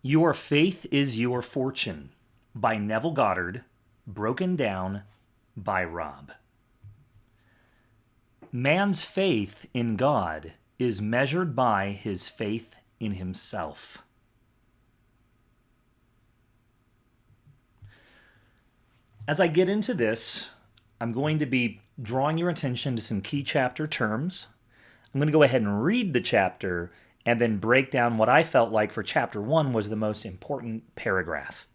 Your Faith is Your Fortune by Neville Goddard, broken down by Rob. Man's faith in God is measured by his faith in himself. As I get into this, I'm going to be drawing your attention to some key chapter terms. I'm going to go ahead and read the chapter and then break down what I felt like for chapter 1 was the most important paragraph.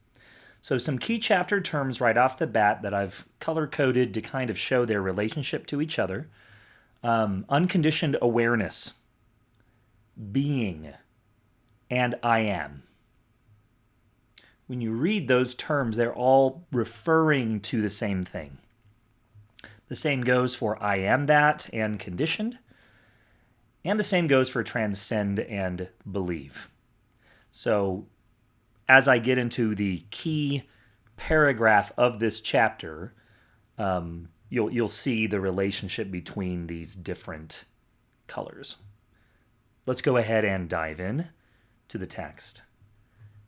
So some key chapter terms right off the bat that I've color-coded to kind of show their relationship to each other. Unconditioned awareness, being, and I am. When you read those terms, they're all referring to the same thing. The same goes for I am that and conditioned. And the same goes for transcend and believe. So as I get into the key paragraph of this chapter, you'll see the relationship between these different colors. Let's go ahead and dive in to the text.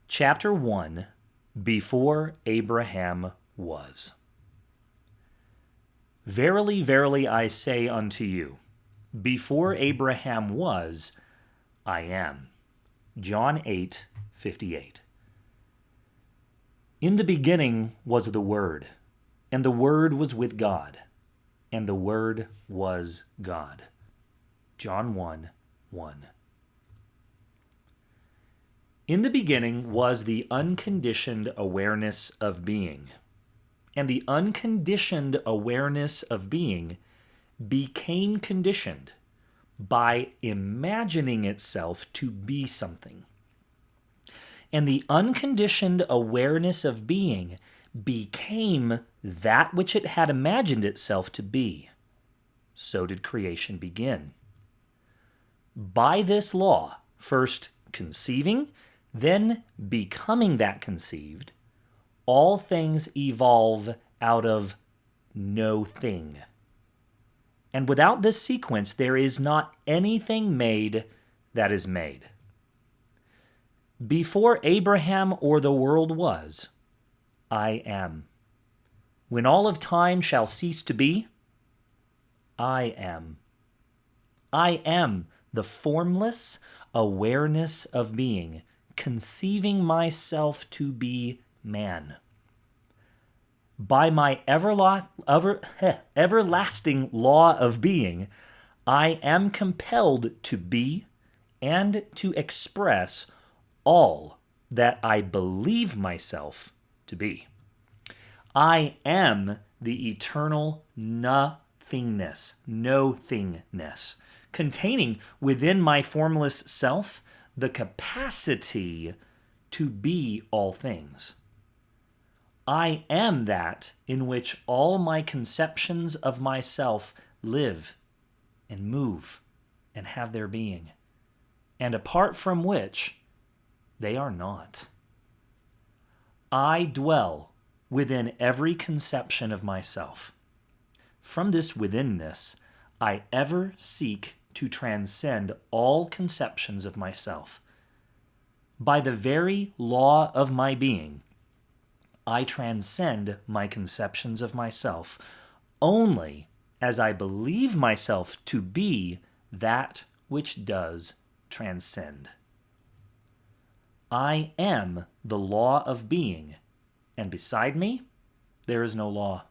Chapter 1, Before Abraham Was. Verily, verily, I say unto you, before Abraham was, I am. John 8:58. In the beginning was the Word, and the Word was with God, and the Word was God. John 1:1. In the beginning was the unconditioned awareness of being, and the unconditioned awareness of being became conditioned by imagining itself to be something. And the unconditioned awareness of being became that which it had imagined itself to be. So did creation begin. By this law, first conceiving, then becoming that conceived, all things evolve out of no thing. And without this sequence, there is not anything made that is made. Before Abraham or the world was, I am. When all of time shall cease to be, I am. I am the formless awareness of being, conceiving myself to be man. By my everlasting law of being, I am compelled to be and to express all that I believe myself to be. I am the eternal nothingness, no-thingness, containing within my formless self the capacity to be all things. I am that in which all my conceptions of myself live and move and have their being, and apart from which they are not. I dwell within every conception of myself. From this withinness, I ever seek to transcend all conceptions of myself. By the very law of my being, I transcend my conceptions of myself only as I believe myself to be that which does transcend. I am the law of being, and beside me, there is no law.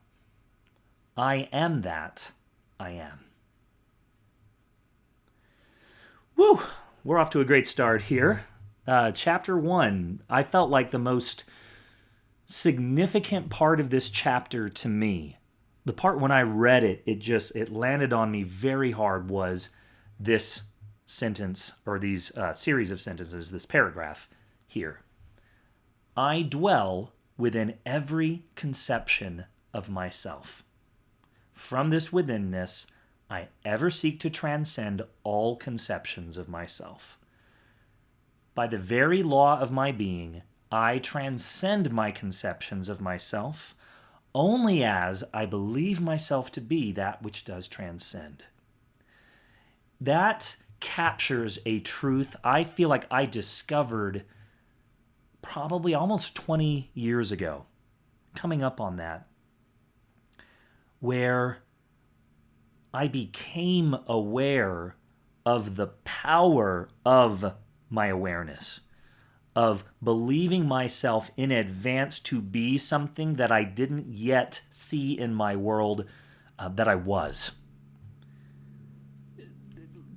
I am that I am. Woo! We're off to a great start here. Chapter 1, I felt like the most significant part of this chapter to me, the part when I read it, it landed on me very hard, was this sentence, or these series of sentences, this paragraph here. I dwell within every conception of myself. From this withinness, I ever seek to transcend all conceptions of myself. By the very law of my being, I transcend my conceptions of myself only as I believe myself to be that which does transcend. That captures a truth I feel like I discovered probably almost 20 years ago, coming up on that, where I became aware of the power of my awareness, of believing myself in advance to be something that I didn't yet see in my world that I was.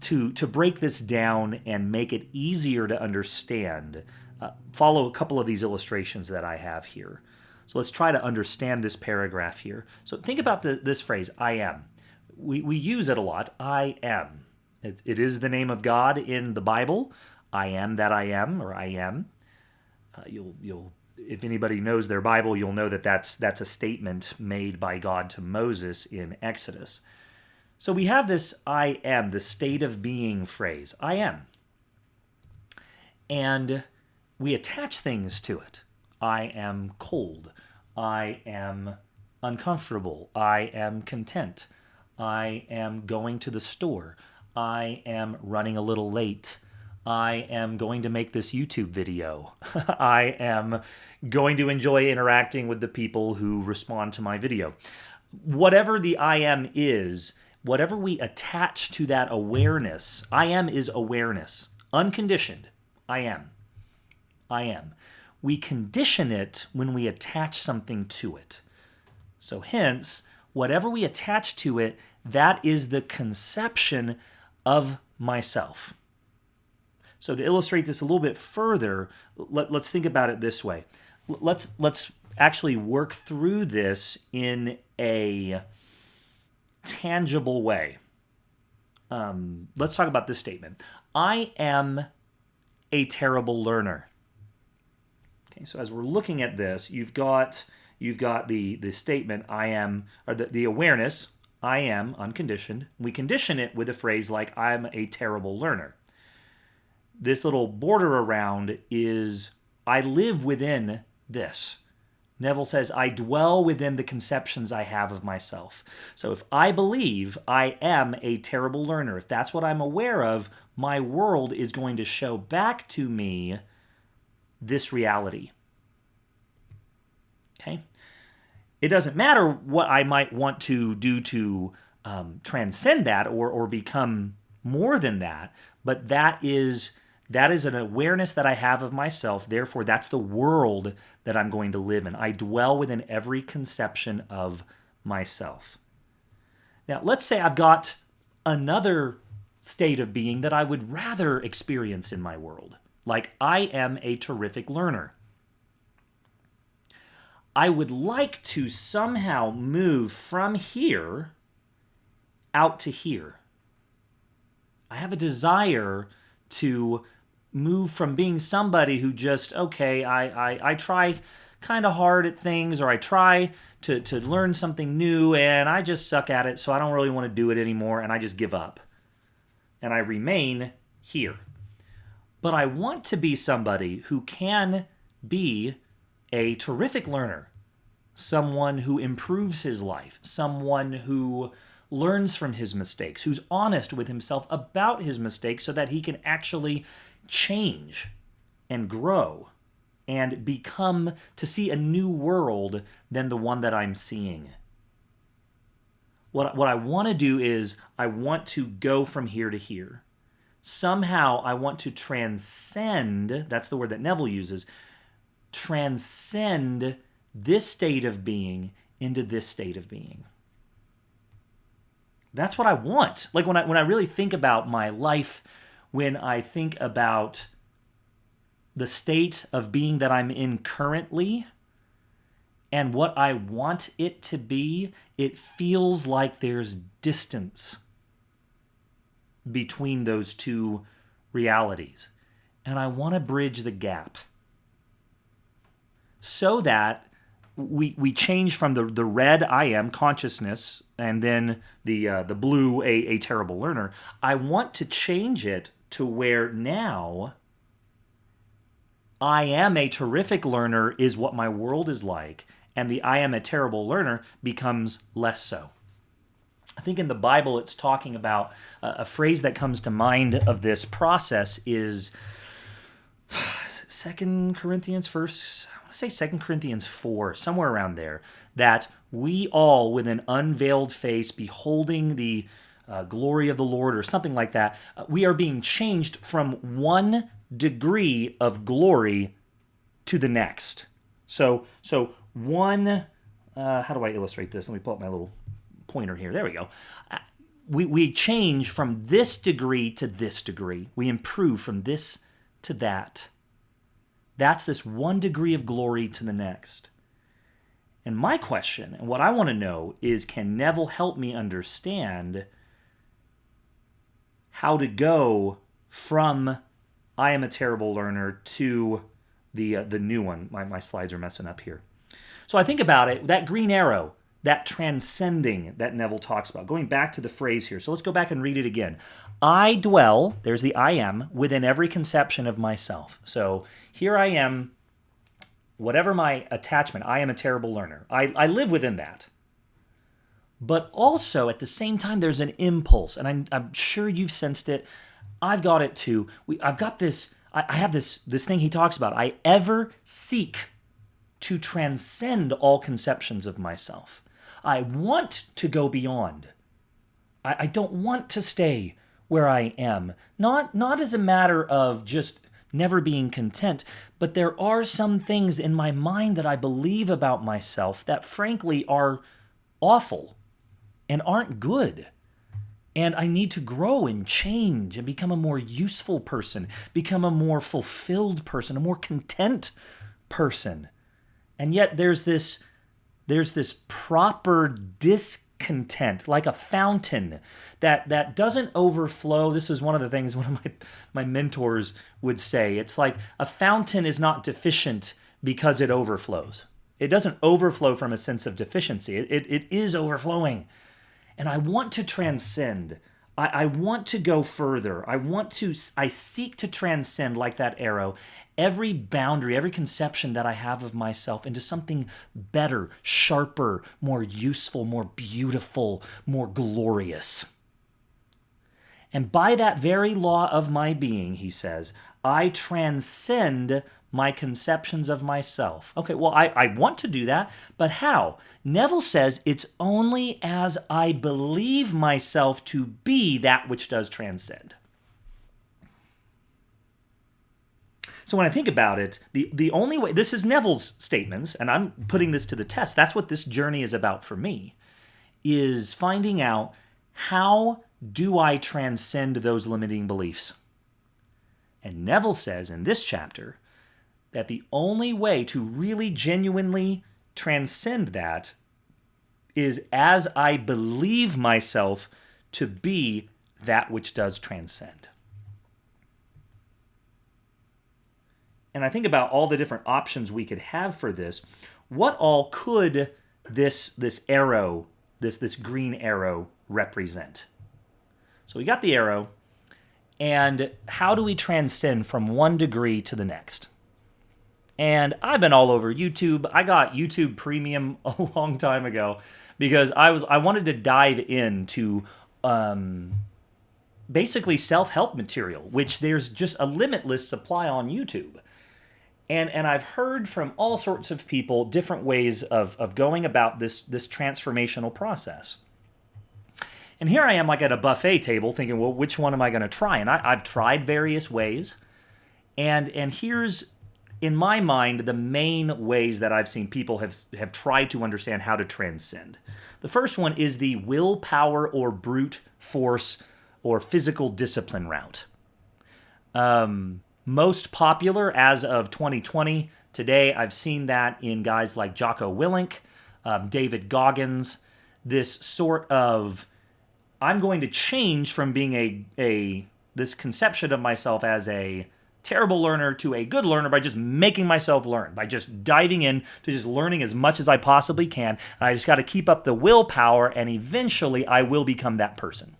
To break this down and make it easier to understand, follow a couple of these illustrations that I have here. So let's try to understand this paragraph here. So think about this phrase, I am. We use it a lot, I am. It is the name of God in the Bible. I am that I am, or I am. You'll if anybody knows their Bible, you'll know that that's a statement made by God to Moses in Exodus. So we have this I am, the state of being phrase, I am. And we attach things to it. I am cold. I am uncomfortable. I am content. I am going to the store. I am running a little late. I am going to make this YouTube video. I am going to enjoy interacting with the people who respond to my video. Whatever the I am is, whatever we attach to that awareness, I am is awareness, unconditioned. I am. I am. We condition it when we attach something to it. So hence, whatever we attach to it, that is the conception of myself. So to illustrate this a little bit further, let's think about it this way. Let's actually work through this in a tangible way. Let's talk about this statement. I am a terrible learner. Okay, so as we're looking at this, you've got the statement I am, or the awareness, I am unconditioned. We condition it with a phrase like I'm a terrible learner. This little border around is I live within this. Neville says, I dwell within the conceptions I have of myself. So if I believe I am a terrible learner, if that's what I'm aware of, my world is going to show back to me this reality. Okay? It doesn't matter what I might want to do to transcend that or become more than that, but that is an awareness that I have of myself. Therefore, that's the world that I'm going to live in. I dwell within every conception of myself. Now, let's say I've got another state of being that I would rather experience in my world. Like, I am a terrific learner. I would like to somehow move from here out to here. I have a desire to move from being somebody who just, okay, I try kind of hard at things, or I try to learn something new and I just suck at it, so I don't really want to do it anymore and I just give up. And I remain here. But I want to be somebody who can be a terrific learner, someone who improves his life, someone who learns from his mistakes, who's honest with himself about his mistakes so that he can actually change and grow and become to see a new world than the one that I'm seeing. What I want to do is I want to go from here to here. Somehow I want to transcend, that's the word that Neville uses, transcend this state of being into this state of being. That's what I want. Like when I really think about my life, when I think about the state of being that I'm in currently and what I want it to be, it feels like there's distance between those two realities. And I want to bridge the gap so that we change from the red I am, consciousness, and then the blue, a terrible learner. I want to change it to where now I am a terrific learner is what my world is like, and the I am a terrible learner becomes less so. I think in the Bible it's talking about a phrase that comes to mind of this process is Second Corinthians, first, I want to say 2 Corinthians 4, somewhere around there, that we all, with an unveiled face, beholding the glory of the Lord, or something like that, we are being changed from one degree of glory to the next. So one, how do I illustrate this? Let me pull up my little pointer here. There we go. We change from this degree to this degree. We improve from this to that. That's this one degree of glory to the next. And my question, and what I want to know, is can Neville help me understand how to go from I am a terrible learner to the new one. My slides are messing up here. So I think about it, that green arrow, that transcending that Neville talks about, going back to the phrase here. So let's go back and read it again. I dwell, there's the I am, within every conception of myself. So here I am, whatever my attachment, I am a terrible learner. I live within that. But also, at the same time, there's an impulse, and I'm sure you've sensed it. I've got it too. I've got this, I have this thing he talks about. I ever seek to transcend all conceptions of myself. I want to go beyond. I don't want to stay where I am. Not as a matter of just never being content, but there are some things in my mind that I believe about myself that frankly are awful and aren't good. And I need to grow and change and become a more useful person, become a more fulfilled person, a more content person. And yet there's this proper discontent, like a fountain that doesn't overflow. This was one of the things one of my mentors would say. It's like a fountain is not deficient because it overflows. It doesn't overflow from a sense of deficiency. It is overflowing. And I want to transcend. I want to go further. I seek to transcend, like that arrow, every boundary, every conception that I have of myself into something better, sharper, more useful, more beautiful, more glorious. And by that very law of my being, he says, I transcend my conceptions of myself. Okay, well, I want to do that, but how? Neville says it's only as I believe myself to be that which does transcend. So when I think about it, the only way, this is Neville's statements, and I'm putting this to the test. That's what this journey is about for me, is finding out how do I transcend those limiting beliefs. And Neville says in this chapter that the only way to really genuinely transcend that is as I believe myself to be that which does transcend. And I think about all the different options we could have for this. What all could this arrow, this green arrow, represent? So we got the arrow, and how do we transcend from one degree to the next? And I've been all over YouTube. I got YouTube Premium a long time ago because I wanted to dive into basically self-help material, which there's just a limitless supply on YouTube. And I've heard from all sorts of people different ways of going about this transformational process. And here I am like at a buffet table thinking, well, which one am I going to try? And I've tried various ways. And here's, in my mind, the main ways that I've seen people have tried to understand how to transcend. The first one is the willpower or brute force or physical discipline route. Most popular as of 2020. Today, I've seen that in guys like Jocko Willink, David Goggins, this sort of, I'm going to change from being this conception of myself as a terrible learner to a good learner by just making myself learn, by just diving in to just learning as much as I possibly can. And I just got to keep up the willpower, and eventually I will become that person.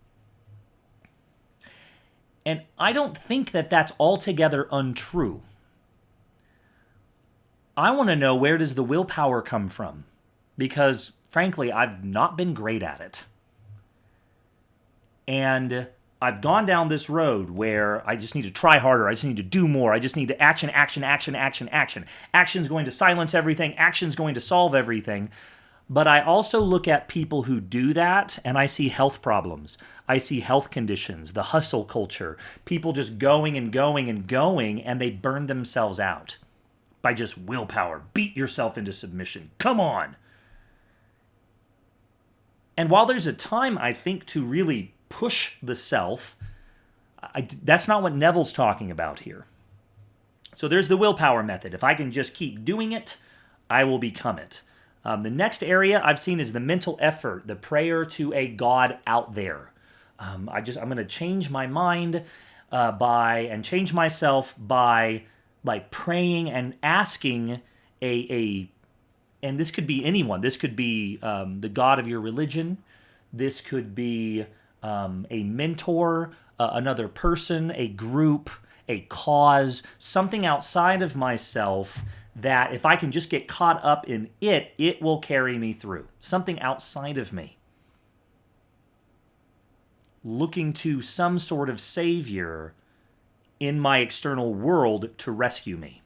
And I don't think that that's altogether untrue. I want to know, where does the willpower come from? Because, frankly, I've not been great at it. And I've gone down this road where I just need to try harder. I just need to do more. I just need to action, action, action, action, action. Action's going to silence everything. Action's going to solve everything. But I also look at people who do that and I see health problems. I see health conditions, the hustle culture, people just going and going and going, and they burn themselves out by just willpower. Beat yourself into submission. Come on. And while there's a time, I think, to really push the self, that's not what Neville's talking about here. So there's the willpower method. If I can just keep doing it, I will become it. The next area I've seen is the mental effort, the prayer to a God out there. I'm going to change my mind and change myself by like praying and asking and this could be anyone. This could be the God of your religion. This could be a mentor, another person, a group, a cause, something outside of myself that if I can just get caught up in it, it will carry me through. Something outside of me. Looking to some sort of savior in my external world to rescue me.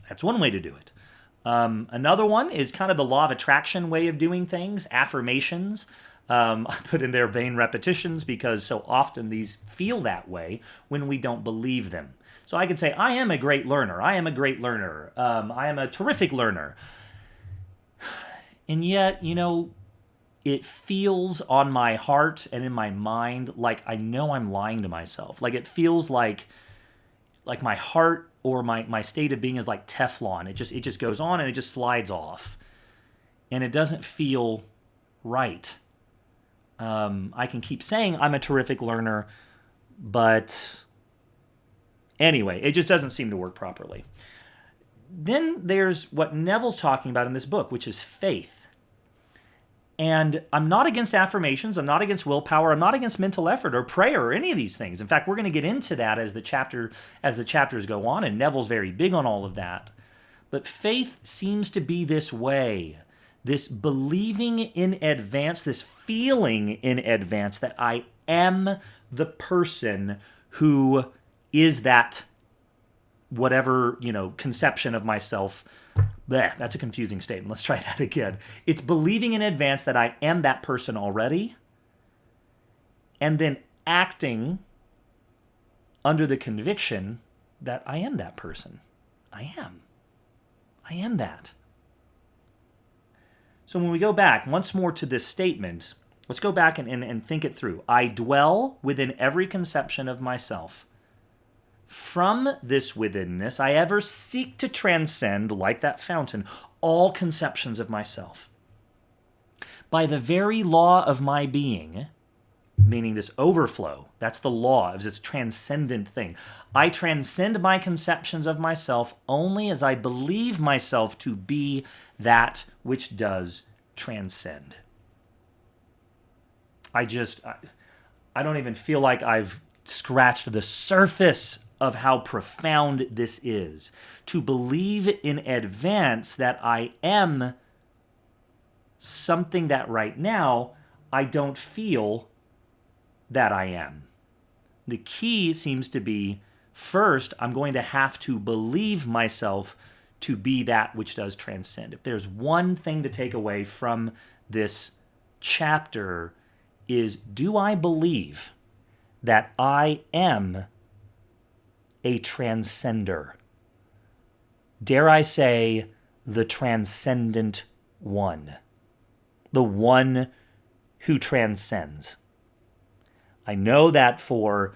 That's one way to do it. Another one is kind of the law of attraction way of doing things, affirmations. I put in there vain repetitions because so often these feel that way when we don't believe them. So I could say, I am a great learner. I am a great learner. I am a terrific learner. And yet, it feels on my heart and in my mind like I know I'm lying to myself. Like it feels like my heart or my state of being is like Teflon. It just goes on and it just slides off. And it doesn't feel right. I can keep saying I'm a terrific learner, but anyway, it just doesn't seem to work properly. Then there's what Neville's talking about in this book, which is faith. And I'm not against affirmations. I'm not against willpower. I'm not against mental effort or prayer or any of these things. In fact, we're going to get into that as the chapters go on, and Neville's very big on all of that. But faith seems to be this way, this believing in advance, this feeling in advance that I am the person who is that whatever, conception of myself. Blech, that's a confusing statement. Let's try that again. It's believing in advance that I am that person already, and then acting under the conviction that I am that person. I am that. So when we go back once more to this statement, let's go back and think it through. I dwell within every conception of myself. From this withinness, I ever seek to transcend, like that fountain, all conceptions of myself. By the very law of my being, meaning this overflow, that's the law of this transcendent thing. I transcend my conceptions of myself only as I believe myself to be that which does transcend. I don't even feel like I've scratched the surface of how profound this is. To believe in advance that I am something that right now I don't feel that I am. The key seems to be, first, I'm going to have to believe myself to be that which does transcend. If there's one thing to take away from this chapter is, do I believe that I am a transcender? Dare I say, the transcendent one. The one who transcends. I know that for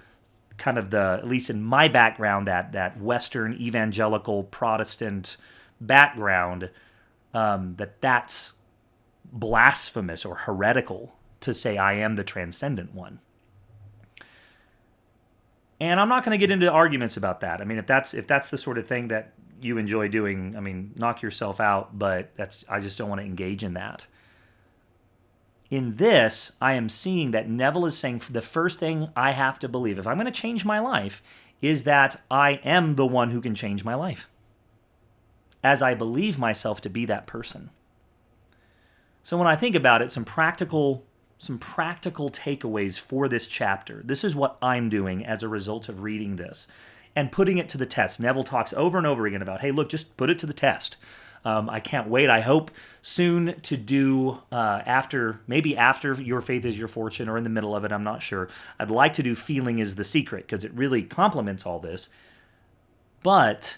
kind of at least in my background, that Western evangelical Protestant background, that's blasphemous or heretical to say I am the transcendent one. And I'm not going to get into arguments about that. I mean, if that's the sort of thing that you enjoy doing, knock yourself out, but I just don't want to engage in that. In this, I am seeing that Neville is saying the first thing I have to believe, if I'm going to change my life, is that I am the one who can change my life, as I believe myself to be that person. So when I think about it, some practical some practical takeaways for this chapter. This is what I'm doing as a result of reading this and putting it to the test. Neville talks over and over again about, hey, look, just put it to the test. I can't wait. I hope soon to do maybe after Your Faith is Your Fortune or in the middle of it, I'm not sure. I'd like to do Feeling is the Secret because it really complements all this. But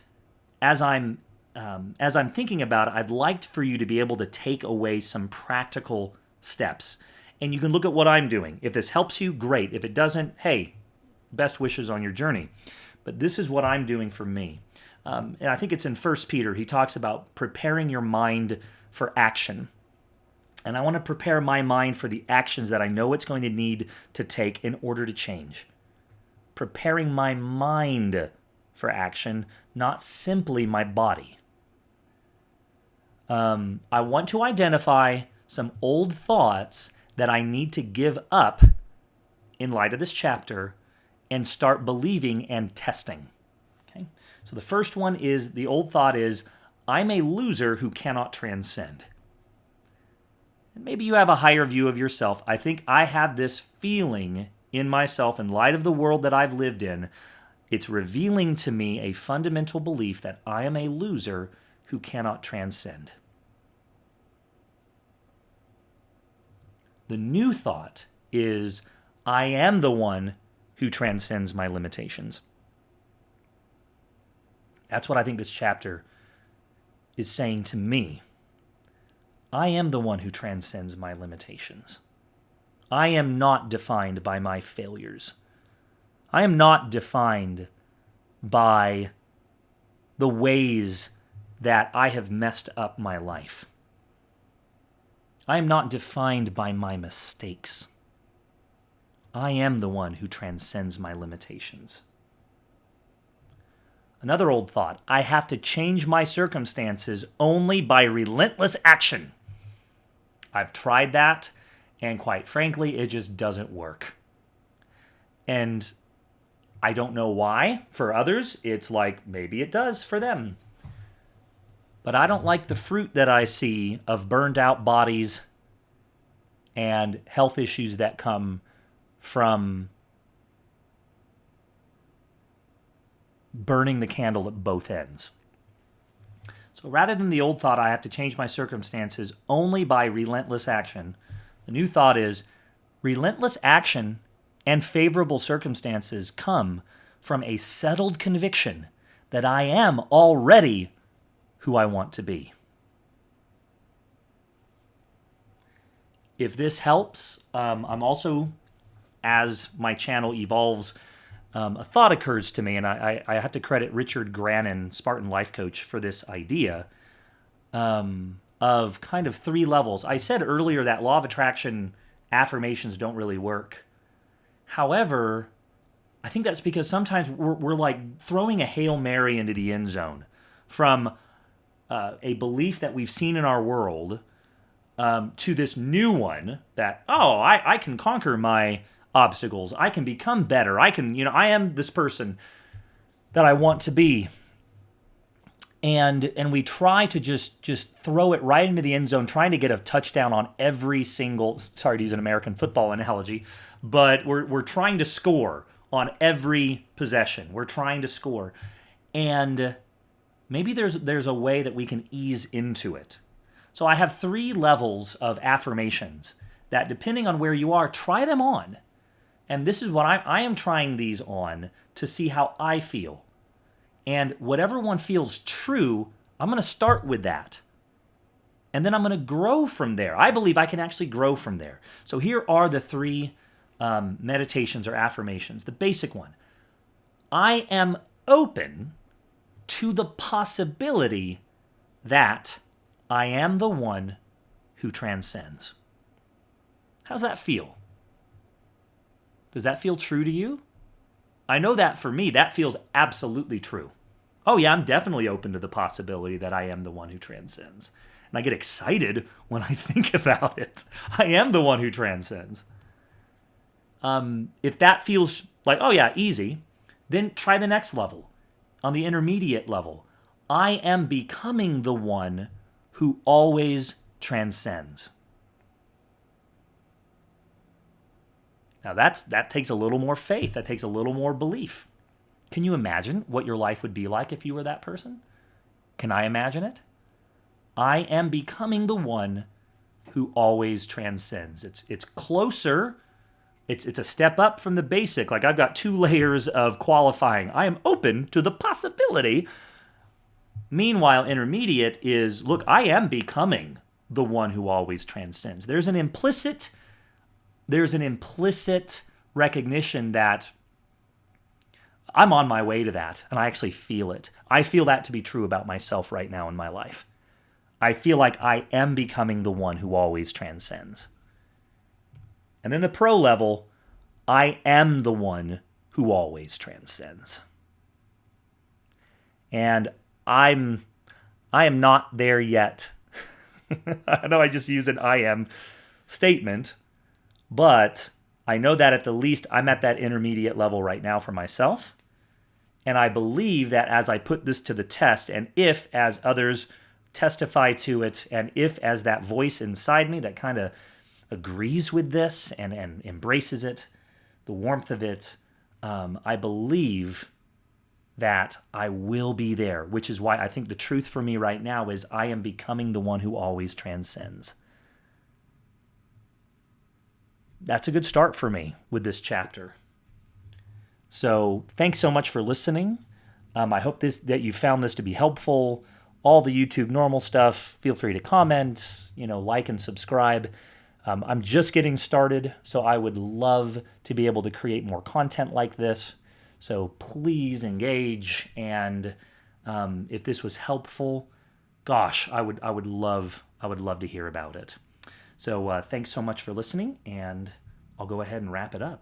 as I'm thinking about it, I'd like for you to be able to take away some practical steps. And you can look at what I'm doing. If this helps you, great. If it doesn't, hey, best wishes on your journey. But this is what I'm doing for me. And I think it's in 1 Peter. He talks about preparing your mind for action. And I want to prepare my mind for the actions that I know it's going to need to take in order to change. Preparing my mind for action, not simply my body. I want to identify some old thoughts that I need to give up in light of this chapter and start believing and testing. Okay? So the first one is, the old thought is, I'm a loser who cannot transcend. Maybe you have a higher view of yourself. I think I have this feeling in myself in light of the world that I've lived in. It's revealing to me a fundamental belief that I am a loser who cannot transcend. The new thought is, I am the one who transcends my limitations. That's what I think this chapter is saying to me. I am the one who transcends my limitations. I am not defined by my failures. I am not defined by the ways that I have messed up my life. I am not defined by my mistakes. I am the one who transcends my limitations. Another old thought, I have to change my circumstances only by relentless action. I've tried that, and quite frankly, it just doesn't work. And I don't know why. For others, it's like maybe it does for them. But I don't like the fruit that I see of burned out bodies and health issues that come from burning the candle at both ends. So rather than the old thought, I have to change my circumstances only by relentless action, the new thought is relentless action and favorable circumstances come from a settled conviction that I am already who I want to be. If this helps, I'm also, as my channel evolves, a thought occurs to me, and I have to credit Richard Grannon, Spartan Life Coach, for this idea of kind of three levels. I said earlier that law of attraction affirmations don't really work. However, I think that's because sometimes we're like throwing a Hail Mary into the end zone from a belief that we've seen in our world to this new one that, I can conquer my obstacles. I can become better. I am this person that I want to be. And we try to just throw it right into the end zone, trying to get a touchdown on every single, sorry to use an American football analogy, but we're trying to score on every possession. We're trying to score. And maybe there's a way that we can ease into it. So I have 3 levels of affirmations that, depending on where you are, try them on. And this is what I am trying these on to see how I feel. And whatever one feels true, I'm going to start with that. And then I'm going to grow from there. I believe I can actually grow from there. So here are the 3 meditations or affirmations. The basic one. I am open to the possibility that I am the one who transcends. How's that feel? Does that feel true to you? I know that for me, that feels absolutely true. Oh yeah, I'm definitely open to the possibility that I am the one who transcends. And I get excited when I think about it. I am the one who transcends. If that feels like, oh yeah, easy, then try the next level. On the intermediate level, I am becoming the one who always transcends. Now that takes a little more faith. That takes a little more belief. Can you imagine what your life would be like if you were that person? Can I imagine it? I am becoming the one who always transcends. It's closer. It's a step up from the basic. Like I've got 2 layers of qualifying. I am open to the possibility. Meanwhile, intermediate is, look, I am becoming the one who always transcends. There's an implicit recognition that I'm on my way to that, and I actually feel it. I feel that to be true about myself right now in my life. I feel like I am becoming the one who always transcends. And then the pro level, I am the one who always transcends. And I am not there yet. I know I just use an I am statement, but I know that at the least I'm at that intermediate level right now for myself. And I believe that as I put this to the test, and if as others testify to it, and if as that voice inside me that kind of agrees with this and embraces it, the warmth of it, I believe that I will be there, which is why I think the truth for me right now is I am becoming the one who always transcends. That's a good start for me with this chapter. So thanks so much for listening. I hope that you found this to be helpful. All the YouTube normal stuff, feel free to comment, like and subscribe. I'm just getting started, so I would love to be able to create more content like this. So please engage, and if this was helpful, gosh, I would love to hear about it. So thanks so much for listening, and I'll go ahead and wrap it up.